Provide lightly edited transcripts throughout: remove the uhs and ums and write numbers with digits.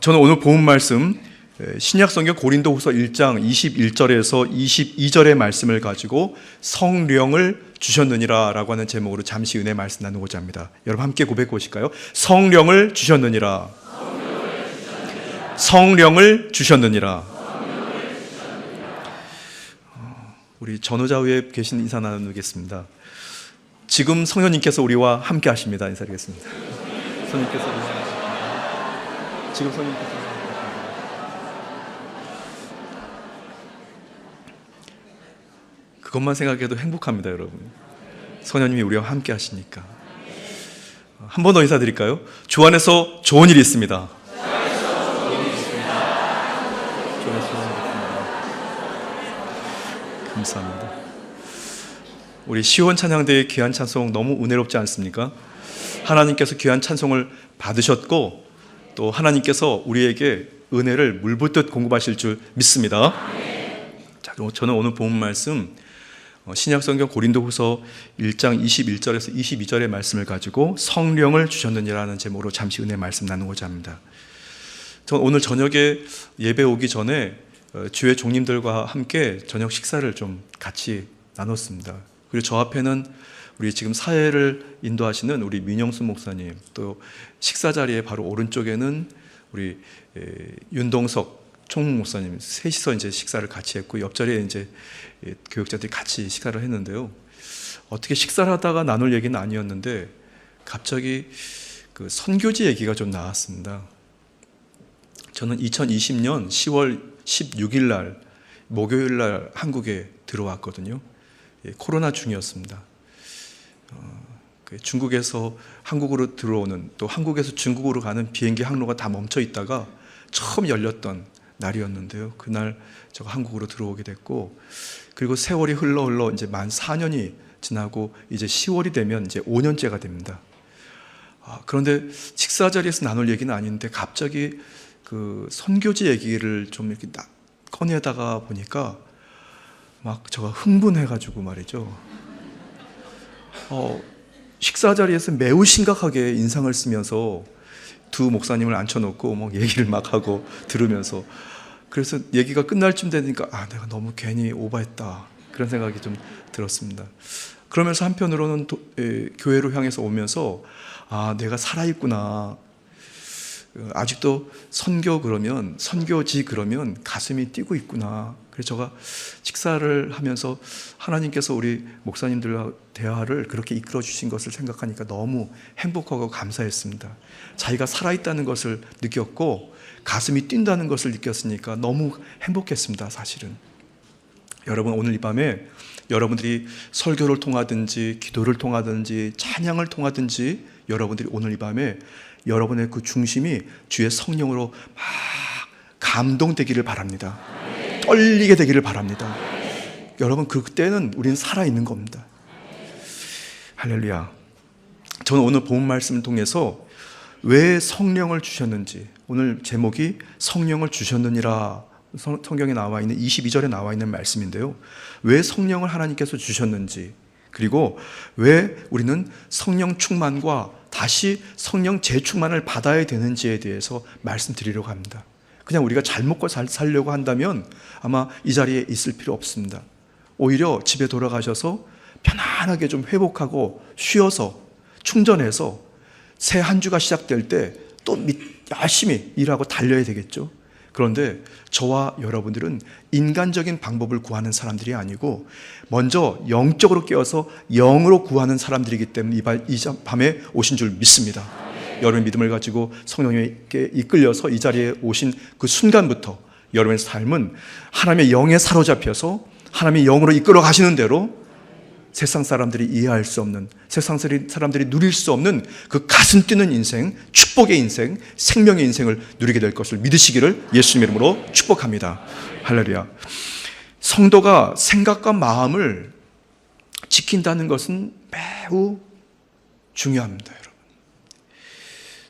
저는 오늘 본 말씀 신약성경 고린도후서 1장 21절에서 22절의 말씀을 가지고 성령을 주셨느니라 라고 하는 제목으로 잠시 은혜 말씀 나누고자 합니다. 여러분 함께 고백해 보실까요? 성령을 주셨느니라. 성령을 주셨느니라. 우리 전후좌우에 계신 인사 나누겠습니다. 지금 성령님께서 우리와 함께 하십니다. 인사드리겠습니다. 성령님께서 지금 성령님께서 그것만 생각해도 행복합니다, 여러분. 성령님이 우리와 함께 하시니까. 한 번 더 인사드릴까요? 주 안에서 좋은 일이 있습니다. 감사합니다. 우리 시온 찬양대의 귀한 찬송 너무 은혜롭지 않습니까? 하나님께서 귀한 찬송을 받으셨고 또 하나님께서 우리에게 은혜를 물붓듯 공급하실 줄 믿습니다. 자, 그럼 저는 오늘 본 말씀 신약성경 고린도후서 1장 21절에서 22절의 말씀을 가지고 성령을 주셨느니라는 제목으로 잠시 은혜 말씀 나누고자 합니다. 저는 오늘 저녁에 예배 오기 전에 주의 종님들과 함께 저녁 식사를 좀 같이 나눴습니다. 그리고 저 앞에는 우리 지금 사회를 인도하시는 우리 민영수 목사님, 또 식사 자리에 바로 오른쪽에는 우리 윤동석 총무 목사님 셋이서 이제 식사를 같이 했고 옆자리에 이제 교육자들이 같이 식사를 했는데요. 어떻게 식사를 하다가 나눌 얘기는 아니었는데 갑자기 그 선교지 얘기가 좀 나왔습니다. 저는 2020년 10월 16일 날 목요일 날 한국에 들어왔거든요. 코로나 중이었습니다. 중국에서 한국으로 들어오는 또 한국에서 중국으로 가는 비행기 항로가 다 멈춰 있다가 처음 열렸던 날이었는데요. 그날 제가 한국으로 들어오게 됐고, 그리고 세월이 흘러 이제 만 4년이 지나고 이제 10월이 되면 이제 5년째가 됩니다. 그런데 식사 자리에서 나눌 얘기는 아닌데 갑자기 그 선교지 얘기를 좀 이렇게 꺼내다가 보니까 막 제가 흥분해가지고 말이죠. 식사 자리에서 매우 심각하게 인상을 쓰면서 두 목사님을 앉혀놓고 뭐 얘기를 막 하고 들으면서, 그래서 얘기가 끝날 쯤 되니까 내가 너무 괜히 오버했다 그런 생각이 좀 들었습니다. 그러면서 한편으로는 교회로 향해서 오면서 내가 살아있구나, 아직도 선교지 그러면 가슴이 뛰고 있구나. 그래서 제가 식사를 하면서 하나님께서 우리 목사님들과 대화를 그렇게 이끌어 주신 것을 생각하니까 너무 행복하고 감사했습니다. 자기가 살아있다는 것을 느꼈고 가슴이 뛴다는 것을 느꼈으니까 너무 행복했습니다. 사실은 여러분, 오늘 이 밤에 여러분들이 설교를 통하든지 기도를 통하든지 찬양을 통하든지 여러분들이 오늘 이 밤에 여러분의 그 중심이 주의 성령으로 막 감동되기를 바랍니다. 떨리게 되기를 바랍니다. 여러분, 그때는 우리는 살아있는 겁니다. 할렐루야. 저는 오늘 본 말씀을 통해서 왜 성령을 주셨는지, 오늘 제목이 성령을 주셨느니라 성경에 나와 있는 22절에 나와 있는 말씀인데요. 왜 성령을 하나님께서 주셨는지, 그리고 왜 우리는 성령 충만과 다시 성령 재충만을 받아야 되는지에 대해서 말씀드리려고 합니다. 그냥 우리가 잘 먹고 잘 살려고 한다면 아마 이 자리에 있을 필요 없습니다. 오히려 집에 돌아가셔서 편안하게 좀 회복하고 쉬어서 충전해서 새 한 주가 시작될 때 또 열심히 일하고 달려야 되겠죠. 그런데 저와 여러분들은 인간적인 방법을 구하는 사람들이 아니고 먼저 영적으로 깨어서 영으로 구하는 사람들이기 때문에 이 밤에 오신 줄 믿습니다. 여러분의 믿음을 가지고 성령님께 이끌려서 이 자리에 오신 그 순간부터 여러분의 삶은 하나님의 영에 사로잡혀서 하나님의 영으로 이끌어 가시는 대로 세상 사람들이 이해할 수 없는, 세상 사람들이 누릴 수 없는 그 가슴 뛰는 인생, 축복의 인생, 생명의 인생을 누리게 될 것을 믿으시기를 예수님의 이름으로 축복합니다. 할렐루야. 성도가 생각과 마음을 지킨다는 것은 매우 중요합니다, 여러분.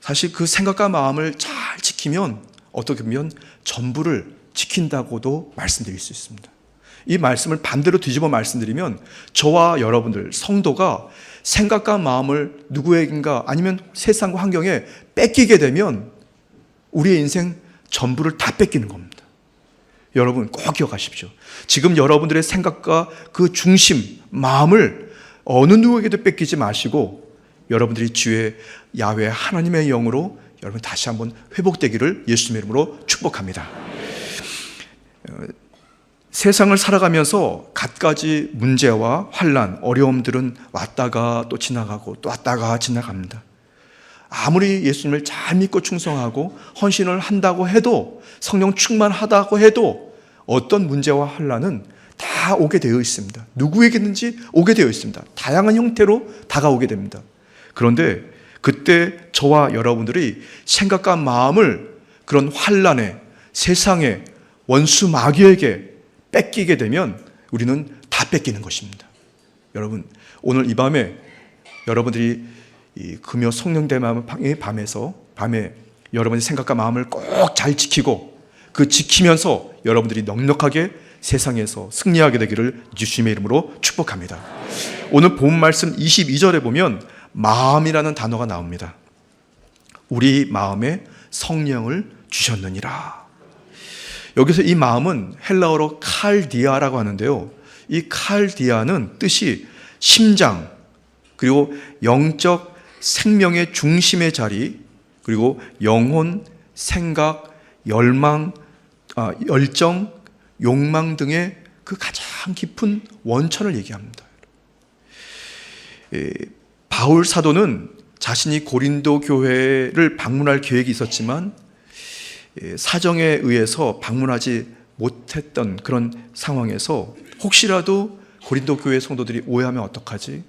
사실 그 생각과 마음을 잘 지키면 어떻게 보면 전부를 지킨다고도 말씀드릴 수 있습니다. 이 말씀을 반대로 뒤집어 말씀드리면 저와 여러분들 성도가 생각과 마음을 누구에겐가 아니면 세상과 환경에 뺏기게 되면 우리의 인생 전부를 다 뺏기는 겁니다. 여러분 꼭 기억하십시오. 지금 여러분들의 생각과 그 중심, 마음을 어느 누구에게도 뺏기지 마시고 여러분들이 주의 야훼 하나님의 영으로 여러분 다시 한번 회복되기를 예수님의 이름으로 축복합니다. 세상을 살아가면서 갖가지 문제와 환난, 어려움들은 왔다가 또 지나가고 또 왔다가 지나갑니다. 아무리 예수님을 잘 믿고 충성하고 헌신을 한다고 해도, 성령 충만하다고 해도 어떤 문제와 환난은 다 오게 되어 있습니다. 누구에게든지 오게 되어 있습니다. 다양한 형태로 다가오게 됩니다. 그런데 그때 저와 여러분들이 생각과 마음을 그런 환난에, 세상에, 원수 마귀에게 뺏기게 되면 우리는 다 뺏기는 것입니다. 여러분, 오늘 이 밤에 여러분들이 이 금요 성령대만의 밤에 여러분의 생각과 마음을 꼭 잘 지키고 그 지키면서 여러분들이 넉넉하게 세상에서 승리하게 되기를 예수님의 이름으로 축복합니다. 오늘 본 말씀 22절에 보면 마음이라는 단어가 나옵니다. 우리 마음에 성령을 주셨느니라. 여기서 이 마음은 헬라어로 칼디아라고 하는데요. 이 칼디아는 뜻이 심장, 그리고 영적 생명의 중심의 자리, 그리고 영혼, 생각, 열정, 욕망 등의 그 가장 깊은 원천을 얘기합니다. 바울 사도는 자신이 고린도 교회를 방문할 계획이 있었지만 사정에 의해서 방문하지 못했던 그런 상황에서 혹시라도 고린도 교회 성도들이 오해하면 어떡하지?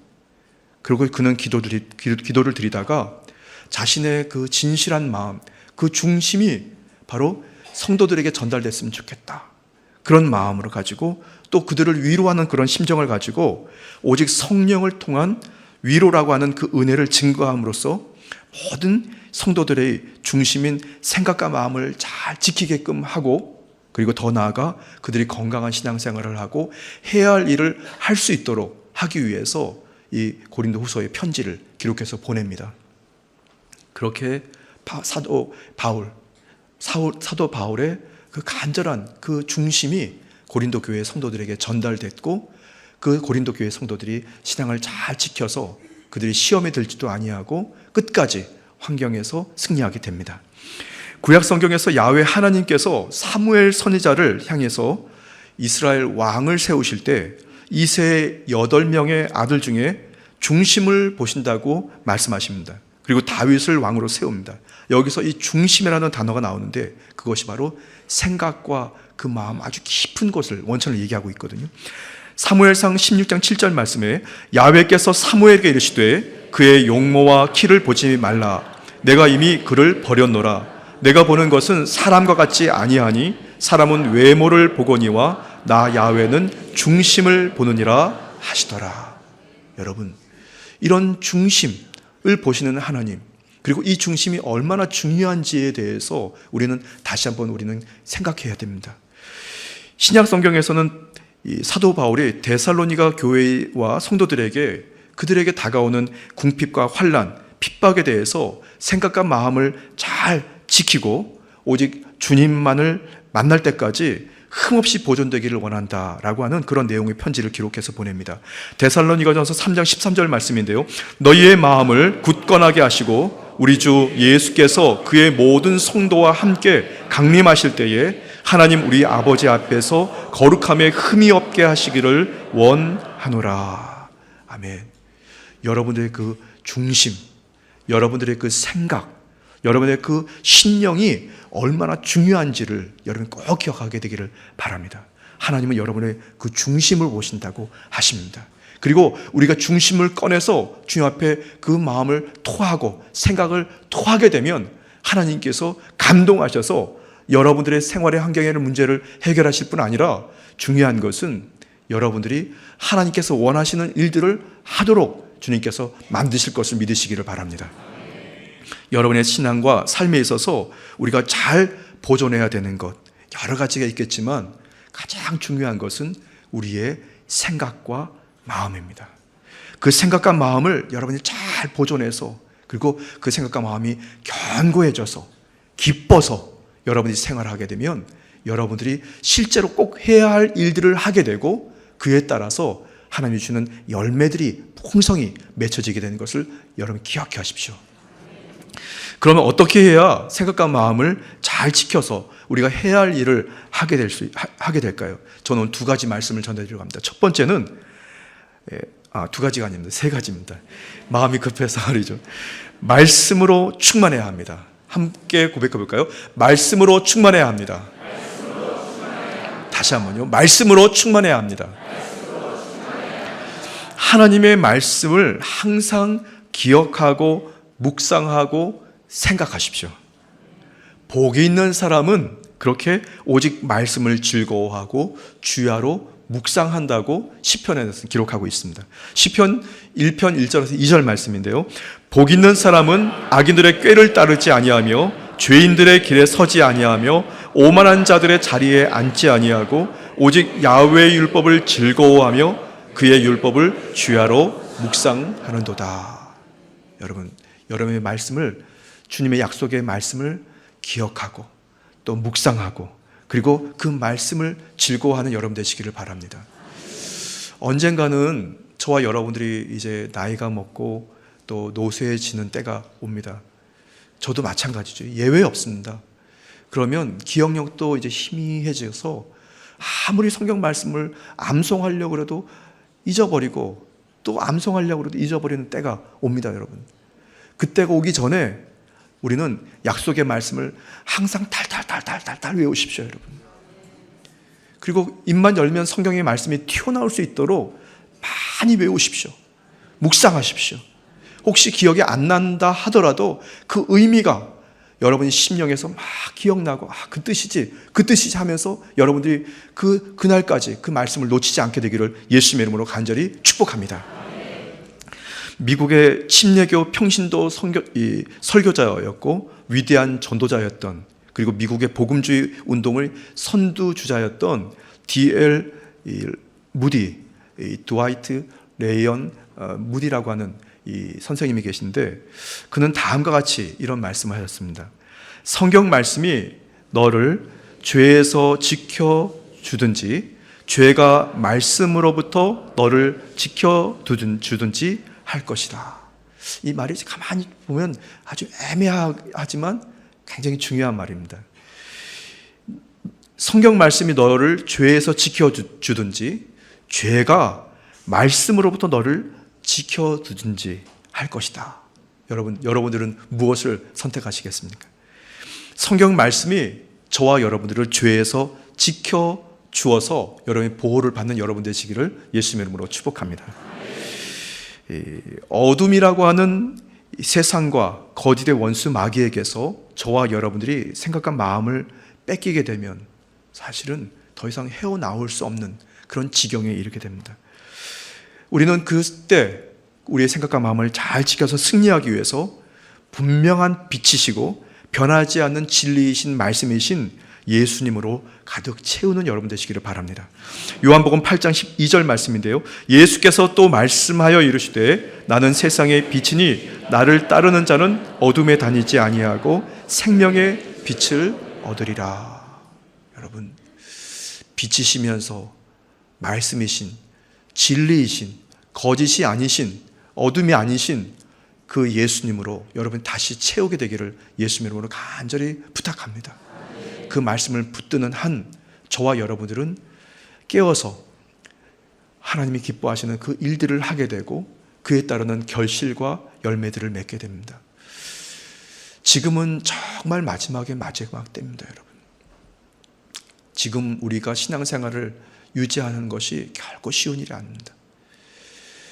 그리고 그는 기도를 드리다가 자신의 그 진실한 마음, 그 중심이 바로 성도들에게 전달됐으면 좋겠다. 그런 마음으로 가지고 또 그들을 위로하는 그런 심정을 가지고 오직 성령을 통한 위로라고 하는 그 은혜를 증거함으로써 모든 성도들의 중심인 생각과 마음을 잘 지키게끔 하고, 그리고 더 나아가 그들이 건강한 신앙생활을 하고 해야 할 일을 할 수 있도록 하기 위해서 이 고린도 후서의 편지를 기록해서 보냅니다. 그렇게 사도 바울의 그 간절한 그 중심이 고린도 교회 성도들에게 전달됐고, 그 고린도 교회 성도들이 신앙을 잘 지켜서 그들이 시험에 들지도 아니하고 끝까지 환경에서 승리하게 됩니다. 구약 성경에서 야훼 하나님께서 사무엘 선지자를 향해서 이스라엘 왕을 세우실 때 이새의 8명의 아들 중에 중심을 보신다고 말씀하십니다. 그리고 다윗을 왕으로 세웁니다. 여기서 이 중심이라는 단어가 나오는데 그것이 바로 생각과 그 마음 아주 깊은 곳을, 원천을 얘기하고 있거든요. 사무엘상 16장 7절 말씀에 야훼께서 사무엘에게 이르시되 그의 용모와 키를 보지 말라. 내가 이미 그를 버렸노라. 내가 보는 것은 사람과 같지 아니하니 사람은 외모를 보거니와 나 야훼는 중심을 보느니라 하시더라. 여러분, 이런 중심을 보시는 하나님, 그리고 이 중심이 얼마나 중요한지에 대해서 우리는 다시 한번 생각해야 됩니다. 신약 성경에서는 이 사도 바울이 데살로니가 교회와 성도들에게 그들에게 다가오는 궁핍과 환난, 핍박에 대해서 생각과 마음을 잘 지키고 오직 주님만을 만날 때까지 흠없이 보존되기를 원한다라고 하는 그런 내용의 편지를 기록해서 보냅니다. 데살로니가전서 3장 13절 말씀인데요. 너희의 마음을 굳건하게 하시고 우리 주 예수께서 그의 모든 성도와 함께 강림하실 때에 하나님 우리 아버지 앞에서 거룩함에 흠이 없게 하시기를 원하노라. 아멘. 여러분들의 그 중심, 여러분들의 그 생각, 여러분의 그 신령이 얼마나 중요한지를 여러분 꼭 기억하게 되기를 바랍니다. 하나님은 여러분의 그 중심을 보신다고 하십니다. 그리고 우리가 중심을 꺼내서 주님 앞에 그 마음을 토하고 생각을 토하게 되면 하나님께서 감동하셔서 여러분들의 생활의 환경의 문제를 해결하실 뿐 아니라 중요한 것은 여러분들이 하나님께서 원하시는 일들을 하도록 주님께서 만드실 것을 믿으시기를 바랍니다. 여러분의 신앙과 삶에 있어서 우리가 잘 보존해야 되는 것 여러 가지가 있겠지만 가장 중요한 것은 우리의 생각과 마음입니다. 그 생각과 마음을 여러분이 잘 보존해서, 그리고 그 생각과 마음이 견고해져서 기뻐서 여러분이 생활하게 되면 여러분들이 실제로 꼭 해야 할 일들을 하게 되고 그에 따라서 하나님이 주는 열매들이 풍성히 맺혀지게 되는 것을 여러분 기억해 하십시오. 그러면 어떻게 해야 생각과 마음을 잘 지켜서 우리가 해야 할 일을 하게 될까요? 저는 오늘 두 가지 말씀을 전해드리려고 합니다. 첫 번째는 두 가지가 아닙니다. 세 가지입니다. 마음이 급해서 말이죠. 말씀으로 충만해야 합니다. 함께 고백해 볼까요? 말씀으로 충만해야 합니다. 다시 한번요. 말씀으로 충만해야 합니다. 하나님의 말씀을 항상 기억하고 묵상하고 생각하십시오. 복이 있는 사람은 그렇게 오직 말씀을 즐거워하고 주야로 묵상한다고 시편에서 기록하고 있습니다. 시편 1편 1절에서 2절 말씀인데요. 복 있는 사람은 악인들의 꾀를 따르지 아니하며 죄인들의 길에 서지 아니하며 오만한 자들의 자리에 앉지 아니하고 오직 야훼의 율법을 즐거워하며 그의 율법을 주야로 묵상하는도다. 여러분의 말씀을, 주님의 약속의 말씀을 기억하고 또 묵상하고 그리고 그 말씀을 즐거워하는 여러분 되시기를 바랍니다. 언젠가는 저와 여러분들이 이제 나이가 먹고 또 노쇠해지는 때가 옵니다. 저도 마찬가지죠. 예외 없습니다. 그러면 기억력도 이제 희미해져서 아무리 성경 말씀을 암송하려고 해도 잊어버리고 또 암송하려고 해도 잊어버리는 때가 옵니다, 여러분. 그때가 오기 전에 우리는 약속의 말씀을 항상 달달 외우십시오, 여러분. 그리고 입만 열면 성경의 말씀이 튀어나올 수 있도록 많이 외우십시오. 묵상하십시오. 혹시 기억이 안 난다 하더라도 그 의미가 여러분이 심령에서 막 기억나고 그 뜻이지 하면서 여러분들이 그날까지 그 말씀을 놓치지 않게 되기를 예수님의 이름으로 간절히 축복합니다. 미국의 침례교 평신도 설교자였고 위대한 전도자였던, 그리고 미국의 복음주의 운동의 선두주자였던 D.L. 무디, 드와이트 레이언 무디라고 하는 이 선생님이 계신데, 그는 다음과 같이 이런 말씀을 하셨습니다. 성경 말씀이 너를 죄에서 지켜주든지 죄가 말씀으로부터 너를 지켜주든지 할 것이다. 이 말이 가만히 보면 아주 애매하지만 굉장히 중요한 말입니다. 성경 말씀이 너를 죄에서 지켜주든지 죄가 말씀으로부터 너를 지켜두든지 할 것이다. 여러분들은 무엇을 선택하시겠습니까? 성경 말씀이 저와 여러분들을 죄에서 지켜주어서 여러분의 보호를 받는 여러분 되시기를 예수님의 이름으로 축복합니다. 어둠이라고 하는 세상과 거짓의 원수 마귀에게서 저와 여러분들이 생각과 마음을 뺏기게 되면 사실은 더 이상 헤어나올 수 없는 그런 지경에 이르게 됩니다. 우리는 그때 우리의 생각과 마음을 잘 지켜서 승리하기 위해서 분명한 빛이시고 변하지 않는 진리이신 말씀이신 예수님으로 가득 채우는 여러분 되시기를 바랍니다. 요한복음 8장 12절 말씀인데요. 예수께서 또 말씀하여 이르시되 나는 세상의 빛이니 나를 따르는 자는 어둠에 다니지 아니하고 생명의 빛을 얻으리라. 여러분, 빛이시면서 말씀이신, 진리이신, 거짓이 아니신, 어둠이 아니신 그 예수님으로 여러분 다시 채우게 되기를 예수님의 이름으로 간절히 부탁합니다. 그 말씀을 붙드는 한 저와 여러분들은 깨어서 하나님이 기뻐하시는 그 일들을 하게 되고 그에 따르는 결실과 열매들을 맺게 됩니다. 지금은 정말 마지막 때입니다, 여러분. 지금 우리가 신앙생활을 유지하는 것이 결코 쉬운 일이 아닙니다.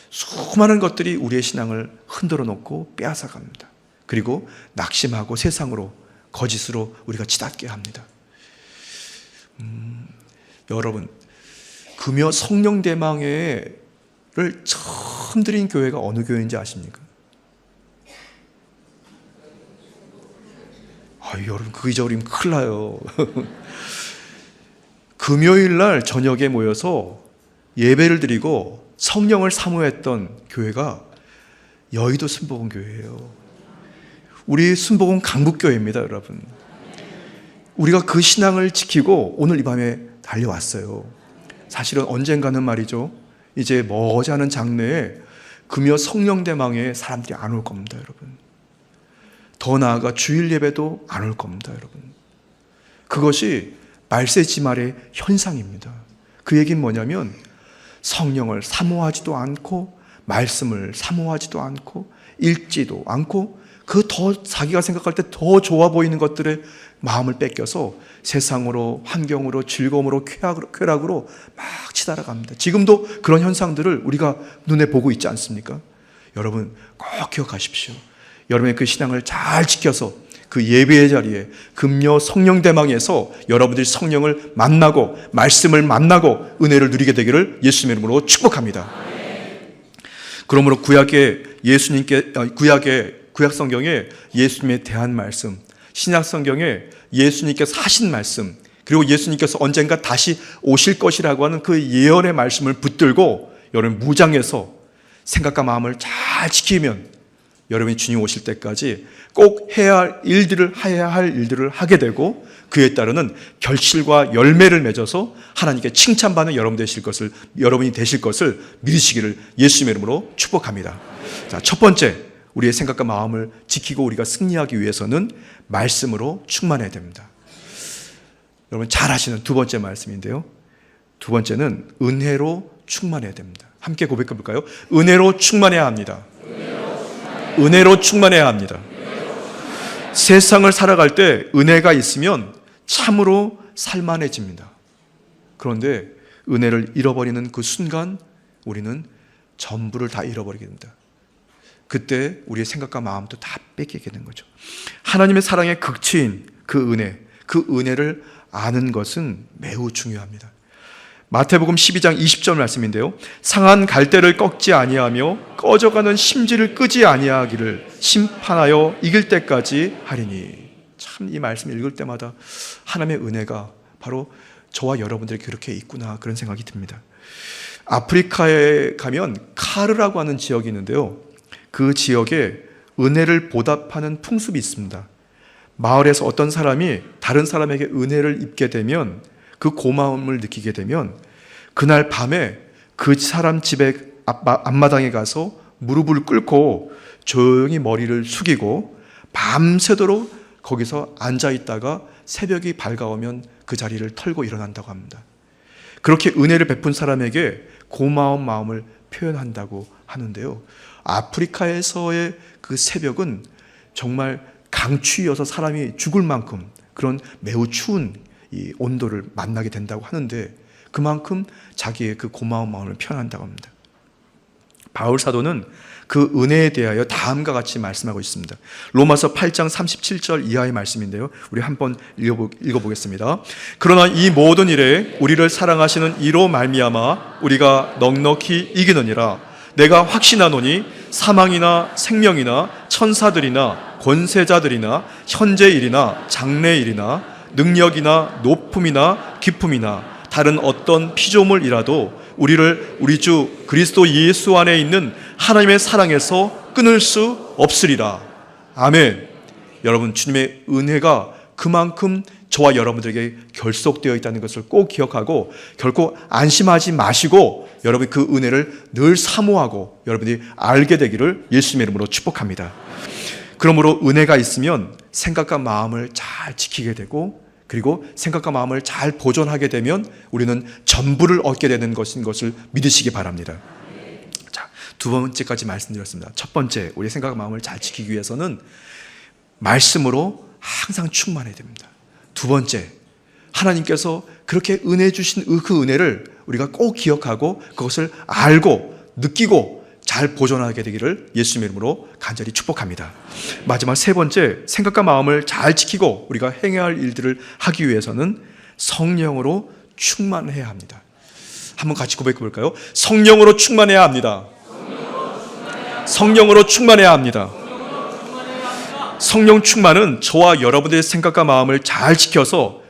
수많은 것들이 우리의 신앙을 흔들어 놓고 빼앗아 갑니다. 그리고 낙심하고 세상으로, 거짓으로 우리가 치닫게 합니다. 여러분, 금요 성령대망회를 처음 드린 교회가 어느 교회인지 아십니까? 여러분, 그거 잊어버리면 큰일 나요. 금요일 날 저녁에 모여서 예배를 드리고 성령을 사모했던 교회가 여의도 순복음교회예요. 우리 순복음 강북교회입니다, 여러분. 우리가 그 신앙을 지키고 오늘 이 밤에 달려왔어요. 사실은 언젠가는 말이죠, 이제 머지않은 장래에 금요 성령대망에 사람들이 안 올 겁니다, 여러분. 더 나아가 주일 예배도 안 올 겁니다, 여러분. 그것이 말세지말의 현상입니다. 그 얘기는 뭐냐면 성령을 사모하지도 않고 말씀을 사모하지도 않고 읽지도 않고 그 더 자기가 생각할 때 더 좋아 보이는 것들에 마음을 뺏겨서 세상으로, 환경으로, 즐거움으로, 쾌락으로 막 치달아갑니다. 지금도 그런 현상들을 우리가 눈에 보고 있지 않습니까? 여러분 꼭 기억하십시오. 여러분의 그 신앙을 잘 지켜서 그 예배의 자리에 금요 성령대망에서 여러분들이 성령을 만나고 말씀을 만나고 은혜를 누리게 되기를 예수님의 이름으로 축복합니다. 그러므로 구약 성경에 예수님에 대한 말씀, 신약 성경에 예수님께서 하신 말씀, 그리고 예수님께서 언젠가 다시 오실 것이라고 하는 그 예언의 말씀을 붙들고 여러분 무장해서 생각과 마음을 잘 지키면 여러분이 주님 오실 때까지 꼭 해야 할 일들을 하게 되고 그에 따르는 결실과 열매를 맺어서 하나님께 칭찬받는 여러분이 되실 것을 믿으시기를 예수님의 이름으로 축복합니다. 자, 첫 번째, 우리의 생각과 마음을 지키고 우리가 승리하기 위해서는 말씀으로 충만해야 됩니다. 여러분 잘 아시는 두 번째 말씀인데요, 두 번째는 은혜로 충만해야 됩니다. 함께 고백해 볼까요? 은혜로 충만해야 합니다. 은혜로 충만해야 합니다. 세상을 살아갈 때 은혜가 있으면 참으로 살만해집니다. 그런데 은혜를 잃어버리는 그 순간 우리는 전부를 다 잃어버리게 됩니다. 그때 우리의 생각과 마음도 다 뺏기게 되는 거죠. 하나님의 사랑의 극치인 그 은혜를 아는 것은 매우 중요합니다. 마태복음 12장 20절 말씀인데요, 상한 갈대를 꺾지 아니하며 꺼져가는 심지를 끄지 아니하기를 심판하여 이길 때까지 하리니. 참 이 말씀 읽을 때마다 하나님의 은혜가 바로 저와 여러분들에게 그렇게 있구나, 그런 생각이 듭니다. 아프리카에 가면 카르라고 하는 지역이 있는데요, 그 지역에 은혜를 보답하는 풍습이 있습니다. 마을에서 어떤 사람이 다른 사람에게 은혜를 입게 되면, 그 고마움을 느끼게 되면 그날 밤에 그 사람 집의 앞마당에 가서 무릎을 꿇고 조용히 머리를 숙이고 밤새도록 거기서 앉아있다가 새벽이 밝아오면 그 자리를 털고 일어난다고 합니다. 그렇게 은혜를 베푼 사람에게 고마운 마음을 표현한다고 하는데요, 아프리카에서의 그 새벽은 정말 강추위여서 사람이 죽을 만큼 그런 매우 추운 이 온도를 만나게 된다고 하는데 그만큼 자기의 그 고마운 마음을 표현한다고 합니다. 바울 사도는 그 은혜에 대하여 다음과 같이 말씀하고 있습니다. 로마서 8장 37절 이하의 말씀인데요, 우리 한번 읽어보겠습니다. 그러나 이 모든 일에 우리를 사랑하시는 이로 말미암아 우리가 넉넉히 이기느니라. 내가 확신하노니 사망이나 생명이나 천사들이나 권세자들이나 현재일이나 장래일이나 능력이나 높음이나 깊음이나 다른 어떤 피조물이라도 우리를 우리 주 그리스도 예수 안에 있는 하나님의 사랑에서 끊을 수 없으리라. 아멘. 여러분, 주님의 은혜가 그만큼 저와 여러분들에게 결속되어 있다는 것을 꼭 기억하고 결코 안심하지 마시고 여러분이 그 은혜를 늘 사모하고 여러분이 알게 되기를 예수님의 이름으로 축복합니다. 그러므로 은혜가 있으면 생각과 마음을 잘 지키게 되고, 그리고 생각과 마음을 잘 보존하게 되면 우리는 전부를 얻게 되는 것인 것을 믿으시기 바랍니다. 자, 두 번째까지 말씀드렸습니다. 첫 번째, 우리 생각과 마음을 잘 지키기 위해서는 말씀으로 항상 충만해야 됩니다. 두 번째, 하나님께서 그렇게 은혜 주신 그 은혜를 우리가 꼭 기억하고 그것을 알고 느끼고 잘 보존하게 되기를 예수님의 이름으로 간절히 축복합니다. 마지막 세 번째, 생각과 마음을 잘 지키고 우리가 행해야 할 일들을 하기 위해서는 성령으로 충만해야 합니다. 한번 같이 고백해 볼까요? 성령으로 충만해야 합니다. 성령으로 충만해야 합니다. 성령 충만은 저와 여러분들의 생각과 마음을 잘 지켜서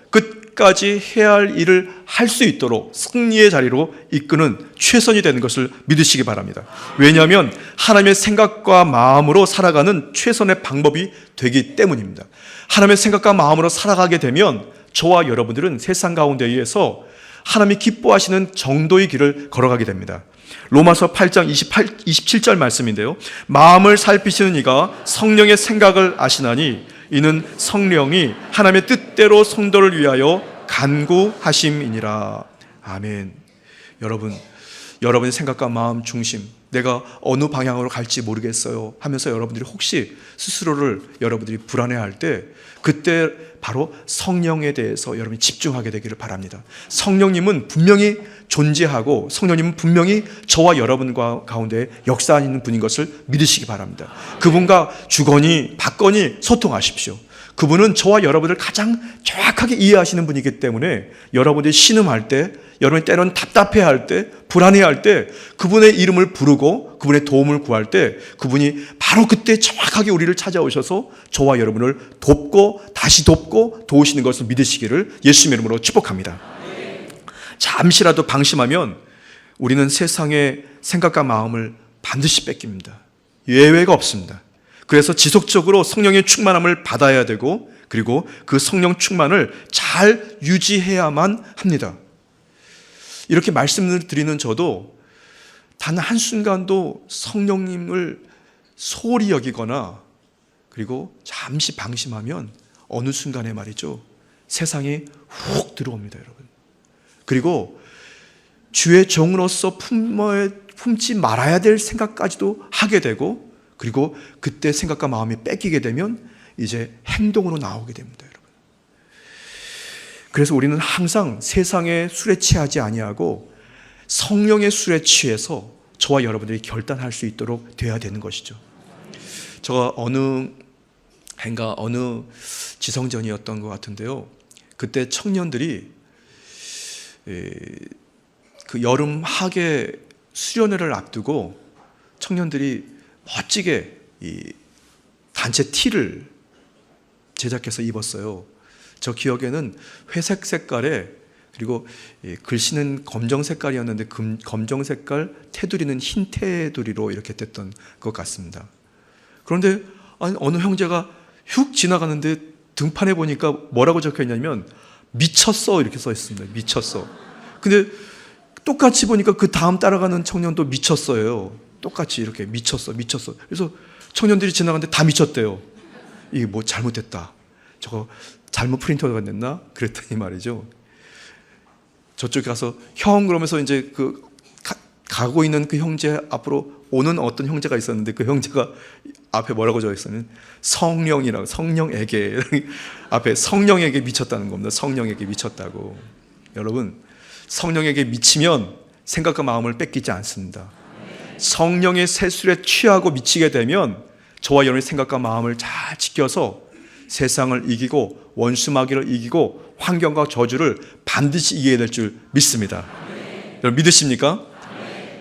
끝까지 해야 할 일을 할 수 있도록 승리의 자리로 이끄는 최선이 되는 것을 믿으시기 바랍니다. 왜냐하면 하나님의 생각과 마음으로 살아가는 최선의 방법이 되기 때문입니다. 하나님의 생각과 마음으로 살아가게 되면 저와 여러분들은 세상 가운데에서 하나님이 기뻐하시는 정도의 길을 걸어가게 됩니다. 로마서 8장 27절 말씀인데요. 마음을 살피시는 이가 성령의 생각을 아시나니 이는 성령이 하나님의 뜻대로 성도를 위하여 간구하심이니라. 아멘. 여러분의 생각과 마음 중심, 내가 어느 방향으로 갈지 모르겠어요 하면서 여러분들이 혹시 스스로를 여러분들이 불안해할 때, 그때 바로 성령에 대해서 여러분이 집중하게 되기를 바랍니다. 성령님은 분명히 존재하고 성령님은 분명히 저와 여러분 가운데 역사하는 분인 것을 믿으시기 바랍니다. 그분과 주거니 받거니 소통하십시오. 그분은 저와 여러분을 가장 정확하게 이해하시는 분이기 때문에 여러분들이 신음할 때, 여러분이 때로는 답답해할 때, 불안해할 때 그분의 이름을 부르고 그분의 도움을 구할 때 그분이 바로 그때 정확하게 우리를 찾아오셔서 저와 여러분을 돕고 다시 돕고 도우시는 것을 믿으시기를 예수님의 이름으로 축복합니다. 잠시라도 방심하면 우리는 세상의 생각과 마음을 반드시 뺏깁니다. 예외가 없습니다. 그래서 지속적으로 성령의 충만함을 받아야 되고, 그리고 그 성령 충만을 잘 유지해야만 합니다. 이렇게 말씀을 드리는 저도 단 한순간도 성령님을 소홀히 여기거나 그리고 잠시 방심하면 어느 순간에 말이죠, 세상이 훅 들어옵니다, 여러분. 그리고 주의 종으로서 품지 말아야 될 생각까지도 하게 되고, 그리고 그때 생각과 마음이 뺏기게 되면 이제 행동으로 나오게 됩니다, 여러분. 그래서 우리는 항상 세상의 술에 취하지 아니하고 성령의 술에 취해서 저와 여러분들이 결단할 수 있도록 되어야 되는 것이죠. 제가 어느 지성전이었던 것 같은데요, 그때 청년들이 그 여름 학예 수련회를 앞두고 청년들이 멋지게 이 단체 티를 제작해서 입었어요. 저 기억에는 회색 색깔에, 그리고 글씨는 검정 색깔이었는데 검정 색깔, 테두리는 흰 테두리로 이렇게 됐던 것 같습니다. 그런데 어느 형제가 휙 지나가는데 등판에 보니까 뭐라고 적혀 있냐면 미쳤어 이렇게 써 있습니다. 미쳤어. 근데 똑같이 보니까 그 다음 따라가는 청년도 미쳤어요. 똑같이 이렇게 미쳤어. 그래서 청년들이 지나가는데 다 미쳤대요. 이게 뭐 잘못됐다, 저거 잘못 프린터가 냈나 그랬더니 말이죠, 저쪽에 가서 형 그러면서 이제 가고 있는 그 형제 앞으로 오는 어떤 형제가 있었는데 그 형제가 앞에 뭐라고 적혀 있었냐면 성령이라고, 성령에게 앞에 성령에게 미쳤다는 겁니다. 성령에게 미쳤다고. 여러분, 성령에게 미치면 생각과 마음을 뺏기지 않습니다. 성령의 세술에 취하고 미치게 되면 저와 여러분의 생각과 마음을 잘 지켜서 세상을 이기고 원수마귀를 이기고 환경과 저주를 반드시 이겨야 될 줄 믿습니다. 여러분 믿으십니까?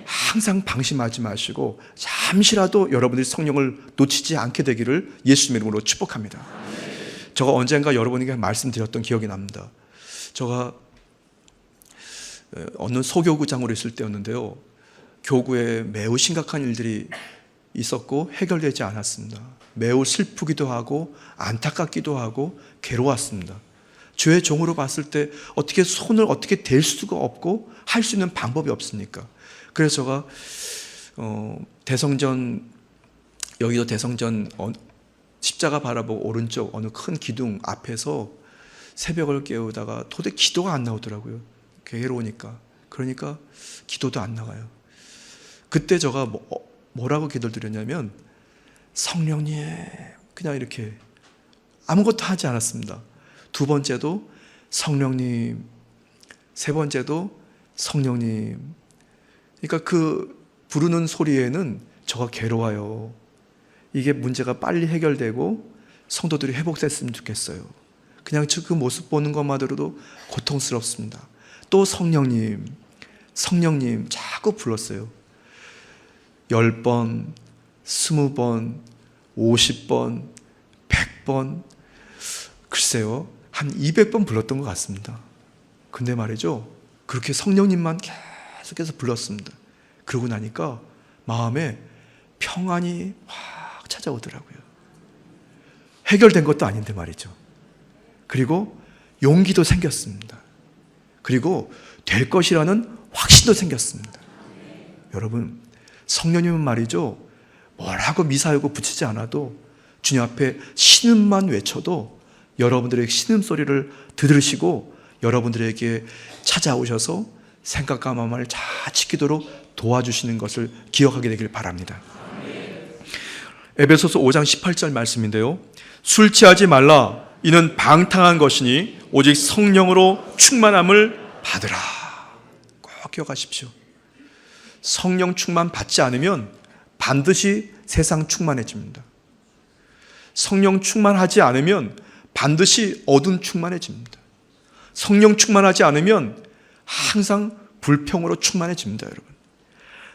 항상 방심하지 마시고 잠시라도 여러분들이 성령을 놓치지 않게 되기를 예수님의 이름으로 축복합니다. 제가 언젠가 여러분에게 말씀드렸던 기억이 납니다. 제가 어느 소교구장으로 있을 때였는데요, 교구에 매우 심각한 일들이 있었고 해결되지 않았습니다. 매우 슬프기도 하고 안타깝기도 하고 괴로웠습니다. 주의 종으로 봤을 때 어떻게 손을 어떻게 댈 수가 없고 할 수 있는 방법이 없습니까? 그래서 제가 여기도 대성전 십자가 바라보고 오른쪽 어느 큰 기둥 앞에서 새벽을 깨우다가 도대체 기도가 안 나오더라고요. 괴로우니까. 그러니까 기도도 안 나가요. 그때 제가 뭐라고 기도를 드렸냐면 성령님, 그냥 이렇게 아무것도 하지 않았습니다. 두 번째도 성령님, 세 번째도 성령님. 그러니까 그 부르는 소리에는 저가 괴로워요. 이게 문제가 빨리 해결되고 성도들이 회복됐으면 좋겠어요. 그냥 그 모습 보는 것만으로도 고통스럽습니다. 또 성령님, 성령님 자꾸 불렀어요. 10번, 20번, 50번, 100번, 글쎄요, 한 200번 불렀던 것 같습니다. 근데 말이죠, 그렇게 성령님만 계속해서 불렀습니다. 그러고 나니까 마음에 평안이 확 찾아오더라고요. 해결된 것도 아닌데 말이죠. 그리고 용기도 생겼습니다. 그리고 될 것이라는 확신도 생겼습니다. 여러분, 성령님은 말이죠, 뭐라고 미사여고 붙이지 않아도 주님 앞에 신음만 외쳐도 여러분들의 신음소리를 들으시고 여러분들에게 찾아오셔서 생각과 마음을 잘 지키도록 도와주시는 것을 기억하게 되길 바랍니다. 에베소서 5장 18절 말씀인데요, 술 취하지 말라. 이는 방탕한 것이니 오직 성령으로 충만함을 받으라. 꼭 기억하십시오. 성령 충만 받지 않으면 반드시 세상 충만해집니다. 성령 충만하지 않으면 반드시 어둠 충만해집니다. 성령 충만하지 않으면 항상 불평으로 충만해집니다. 여러분,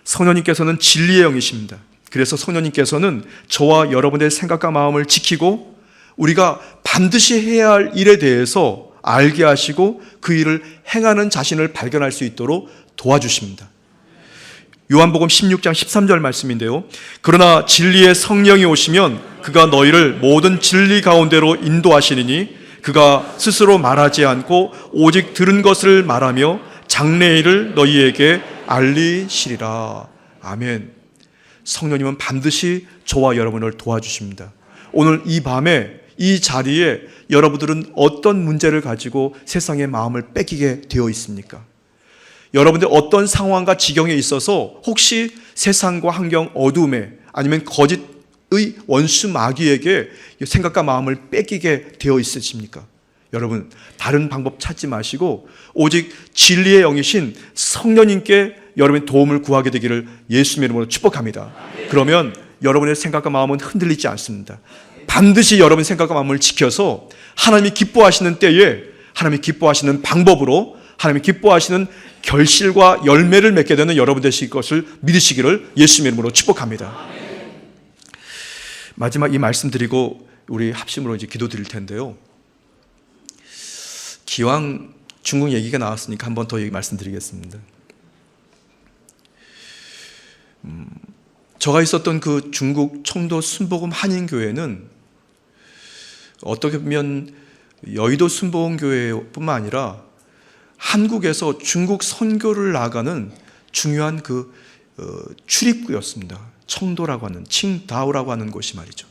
성령님께서는 진리의 영이십니다. 그래서 성령님께서는 저와 여러분의 생각과 마음을 지키고 우리가 반드시 해야 할 일에 대해서 알게 하시고 그 일을 행하는 자신을 발견할 수 있도록 도와주십니다. 요한복음 16장 13절 말씀인데요, 그러나 진리의 성령이 오시면 그가 너희를 모든 진리 가운데로 인도하시리니 그가 스스로 말하지 않고 오직 들은 것을 말하며 장래일을 너희에게 알리시리라. 아멘. 성령님은 반드시 저와 여러분을 도와주십니다. 오늘 이 밤에 이 자리에 여러분들은 어떤 문제를 가지고 세상의 마음을 뺏기게 되어 있습니까? 여러분들 어떤 상황과 지경에 있어서 혹시 세상과 환경 어둠에 아니면 거짓의 원수 마귀에게 생각과 마음을 뺏기게 되어 있으십니까? 여러분, 다른 방법 찾지 마시고 오직 진리의 영이신 성령님께 여러분의 도움을 구하게 되기를 예수님의 이름으로 축복합니다. 그러면 여러분의 생각과 마음은 흔들리지 않습니다. 반드시 여러분의 생각과 마음을 지켜서 하나님이 기뻐하시는 때에 하나님이 기뻐하시는 방법으로 하나님이 기뻐하시는 결실과 열매를 맺게 되는 여러분 되실 것을 믿으시기를 예수님의 이름으로 축복합니다. 마지막 이 말씀 드리고 우리 합심으로 이제 기도 드릴 텐데요, 기왕 중국 얘기가 나왔으니까 한 번 더 말씀드리겠습니다. 제가 있었던 그 중국 청도 순복음 한인교회는 어떻게 보면 여의도 순복음교회뿐만 아니라 한국에서 중국 선교를 나가는 중요한 그 출입구였습니다. 청도라고 하는, 칭다오라고 하는 곳이 말이죠.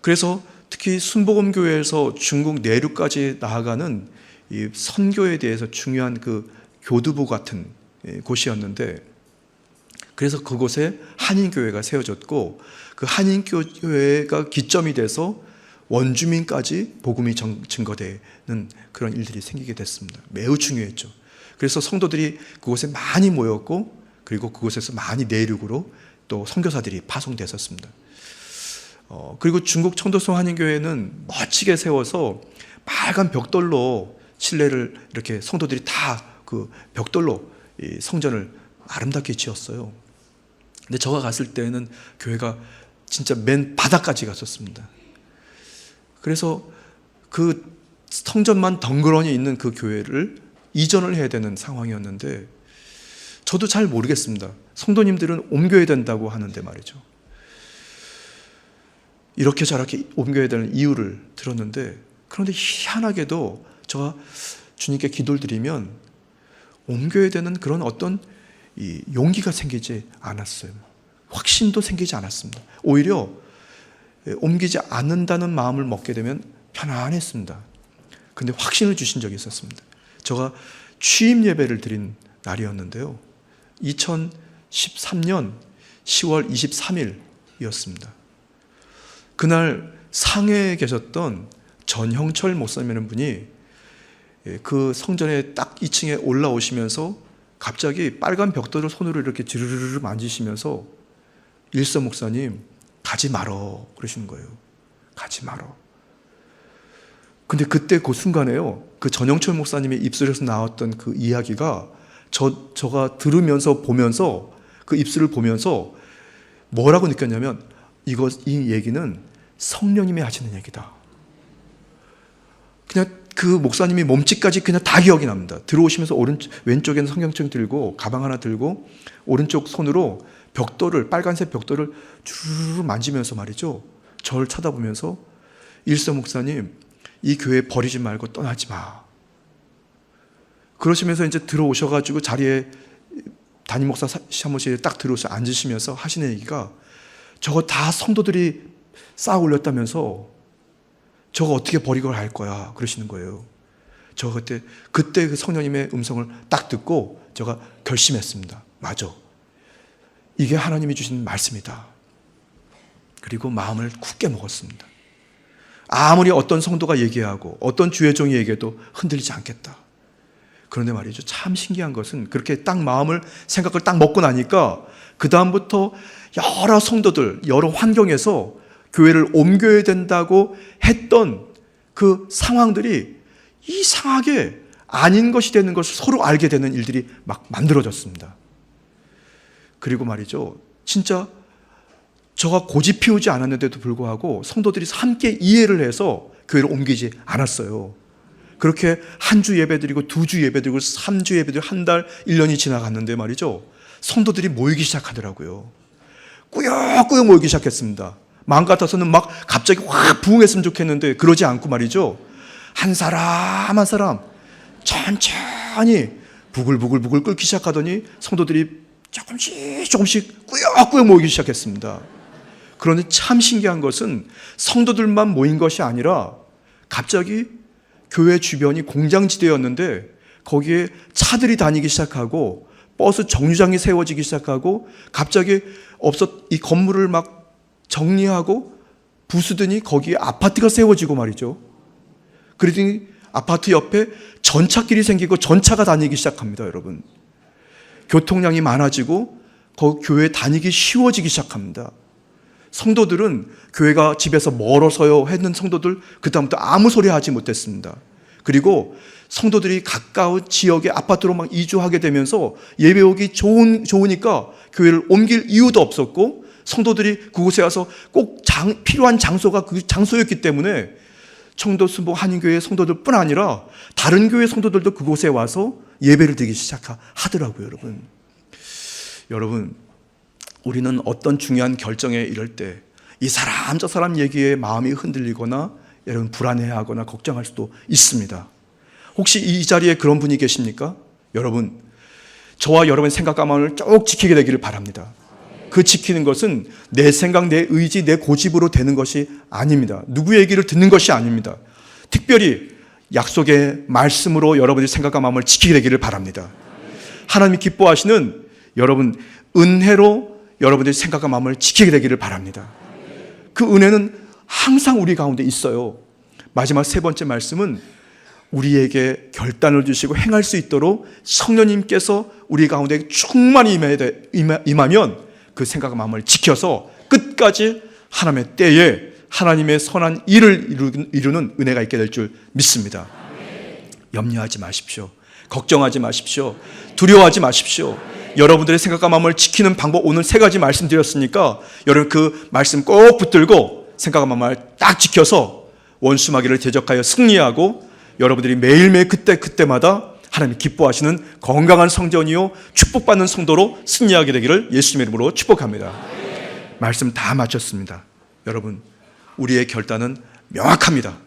그래서 특히 순복음교회에서 중국 내륙까지 나아가는 이 선교에 대해서 중요한 그 교두보 같은 곳이었는데, 그래서 그곳에 한인교회가 세워졌고 그 한인교회가 기점이 돼서 원주민까지 복음이 증거되는 그런 일들이 생기게 됐습니다. 매우 중요했죠. 그래서 성도들이 그곳에 많이 모였고 그리고 그곳에서 많이 내륙으로 또 선교사들이 파송됐었습니다. 그리고 중국 청도성 한인교회는 멋지게 세워서 빨간 벽돌로 실내를 이렇게 성도들이 다 그 벽돌로 이 성전을 아름답게 지었어요. 근데 제가 갔을 때는 교회가 진짜 맨 바닥까지 갔었습니다. 그래서 그 성전만 덩그러니 있는 그 교회를 이전을 해야 되는 상황이었는데 저도 잘 모르겠습니다. 성도님들은 옮겨야 된다고 하는데 말이죠. 이렇게 저렇게 옮겨야 되는 이유를 들었는데, 그런데 희한하게도 제가 주님께 기도를 드리면 옮겨야 되는 그런 어떤 이 용기가 생기지 않았어요. 확신도 생기지 않았습니다. 오히려 옮기지 않는다는 마음을 먹게 되면 편안했습니다. 근데 확신을 주신 적이 있었습니다. 제가 취임 예배를 드린 날이었는데요, 2013년 10월 23일이었습니다. 그날 상해에 계셨던 전형철 목사님이라는 분이 그 성전에 딱 2층에 올라오시면서 갑자기 빨간 벽돌을 손으로 이렇게 드르르르 만지시면서 일서 목사님 가지 말어 그러시는 거예요. 가지 말어. 근데 그때 그 순간에요, 그 전영철 목사님의 입술에서 나왔던 그 이야기가 저가 들으면서 보면서 그 입술을 보면서 뭐라고 느꼈냐면 이 얘기는 성령님이 하시는 얘기다. 그냥 그 목사님이 몸짓까지 그냥 다 기억이 납니다. 들어오시면서 왼쪽에는 성경책 들고 가방 하나 들고 오른쪽 손으로 벽돌을, 빨간색 벽돌을 주르르 만지면서 말이죠, 저를 쳐다보면서 일서 목사님, 이 교회 버리지 말고 떠나지 마. 그러시면서 이제 들어오셔가지고 자리에 담임 목사 사무실에 딱 들어오셔 앉으시면서 하시는 얘기가, 저거 다 성도들이 쌓아 올렸다면서 저거 어떻게 버리고 할 거야 그러시는 거예요. 저 그때 그 성령님의 음성을 딱 듣고 제가 결심했습니다. 맞아, 이게 하나님이 주신 말씀이다. 그리고 마음을 굳게 먹었습니다. 아무리 어떤 성도가 얘기하고 어떤 주의 종이 얘기해도 흔들리지 않겠다. 그런데 말이죠, 참 신기한 것은 그렇게 딱 마음을, 생각을 딱 먹고 나니까 그 다음부터 여러 성도들, 여러 환경에서 교회를 옮겨야 된다고 했던 그 상황들이 이상하게 아닌 것이 되는 것을 서로 알게 되는 일들이 막 만들어졌습니다. 그리고 말이죠, 진짜 저가 고집 피우지 않았는데도 불구하고 성도들이 함께 이해를 해서 교회를 옮기지 않았어요. 그렇게 한 주 예배드리고 2주 예배드리고 3주 예배드리고 한 달, 1년이 지나갔는데 말이죠, 성도들이 모이기 시작하더라고요. 꾸역꾸역 모이기 시작했습니다. 마음 같아서는 막 갑자기 확 부흥했으면 좋겠는데 그러지 않고 말이죠, 한 사람 한 사람 천천히 부글부글 끓기 시작하더니 성도들이 조금씩 꾸역꾸역 모이기 시작했습니다. 그런데 참 신기한 것은 성도들만 모인 것이 아니라 갑자기 교회 주변이 공장지대였는데 거기에 차들이 다니기 시작하고 버스 정류장이 세워지기 시작하고 갑자기 이 건물을 막 정리하고 부수더니 거기에 아파트가 세워지고 말이죠. 그러더니 아파트 옆에 전차길이 생기고 전차가 다니기 시작합니다. 여러분, 교통량이 많아지고 교회 다니기 쉬워지기 시작합니다. 성도들은 교회가 집에서 멀어서요 했는 성도들 그다음부터 아무 소리 하지 못했습니다. 그리고 성도들이 가까운 지역의 아파트로 막 이주하게 되면서 예배 오기 좋으니까 교회를 옮길 이유도 없었고, 성도들이 그곳에 와서 꼭 필요한 장소가 그 장소였기 때문에 청도순복 한인교회 성도들뿐 아니라 다른 교회 성도들도 그곳에 와서 예배를 드리기 시작하더라고요. 여러분, 우리는 어떤 중요한 결정에 이를 때 이 사람 저 사람 얘기에 마음이 흔들리거나 여러분 불안해하거나 걱정할 수도 있습니다. 혹시 이 자리에 그런 분이 계십니까? 여러분, 저와 여러분의 생각과 마음을 쭉 지키게 되기를 바랍니다. 그 지키는 것은 내 생각, 내 의지, 내 고집으로 되는 것이 아닙니다. 누구의 얘기를 듣는 것이 아닙니다. 특별히 약속의 말씀으로 여러분의 생각과 마음을 지키게 되기를 바랍니다. 하나님이 기뻐하시는 여러분 은혜로 여러분들의 생각과 마음을 지키게 되기를 바랍니다. 그 은혜는 항상 우리 가운데 있어요. 마지막 3번째 말씀은 우리에게 결단을 주시고 행할 수 있도록 성령님께서 우리 가운데 충만히 임하면 그 생각과 마음을 지켜서 끝까지 하나님의 때에 하나님의 선한 일을 이루는 은혜가 있게 될 줄 믿습니다. 염려하지 마십시오. 걱정하지 마십시오. 두려워하지 마십시오. 여러분들의 생각과 마음을 지키는 방법, 오늘 3가지 말씀드렸으니까 여러분 그 말씀 꼭 붙들고 생각과 마음을 딱 지켜서 원수마귀를 대적하여 승리하고 여러분들이 매일매일 그때마다 하나님이 기뻐하시는 건강한 성전이요 축복받는 성도로 승리하게 되기를 예수님의 이름으로 축복합니다. 말씀 다 마쳤습니다. 여러분, 우리의 결단은 명확합니다.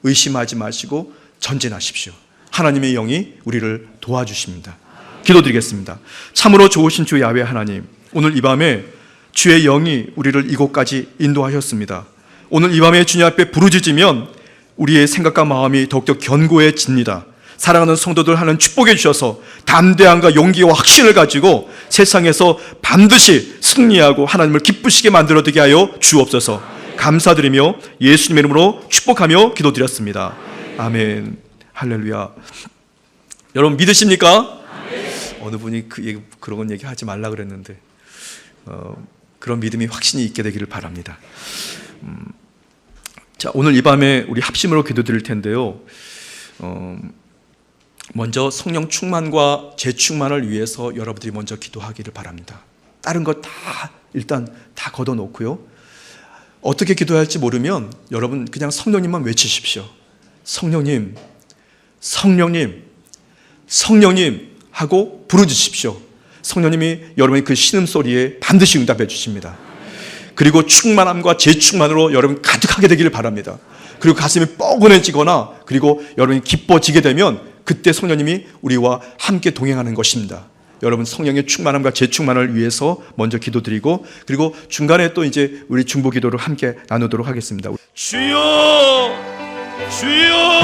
의심하지 마시고 전진하십시오. 하나님의 영이 우리를 도와주십니다. 기도드리겠습니다. 참으로 좋으신 주 야훼 하나님, 오늘 이 밤에 주의 영이 우리를 이곳까지 인도하셨습니다. 오늘 이 밤에 주님 앞에 부르짖으면 우리의 생각과 마음이 더욱더 견고해집니다. 사랑하는 성도들 하는 축복해 주셔서 담대함과 용기와 확신을 가지고 세상에서 반드시 승리하고 하나님을 기쁘시게 만들어지게 하여 주옵소서. 감사드리며 예수님의 이름으로 축복하며 기도드렸습니다. 아멘. 할렐루야. 여러분 믿으십니까? 어느 분이 그런 얘기 하지 말라 그랬는데 그런 믿음이 확신이 있게 되기를 바랍니다. 자, 오늘 이 밤에 우리 합심으로 기도드릴 텐데요. 먼저 성령 충만과 재충만을 위해서 여러분들이 먼저 기도하기를 바랍니다. 다른 것 다 일단 다 걷어놓고요. 어떻게 기도해야 할지 모르면 여러분 그냥 성령님만 외치십시오. 성령님, 성령님, 성령님 하고 부르주십시오. 성령님이 여러분의 그 신음소리에 반드시 응답해 주십니다. 그리고 충만함과 재충만으로 여러분 가득하게 되기를 바랍니다. 그리고 가슴이 뻐근해지거나 그리고 여러분이 기뻐지게 되면 그때 성령님이 우리와 함께 동행하는 것입니다. 여러분 성령의 충만함과 재충만을 위해서 먼저 기도드리고 그리고 중간에 또 이제 우리 중보 기도를 함께 나누도록 하겠습니다. 주여 주여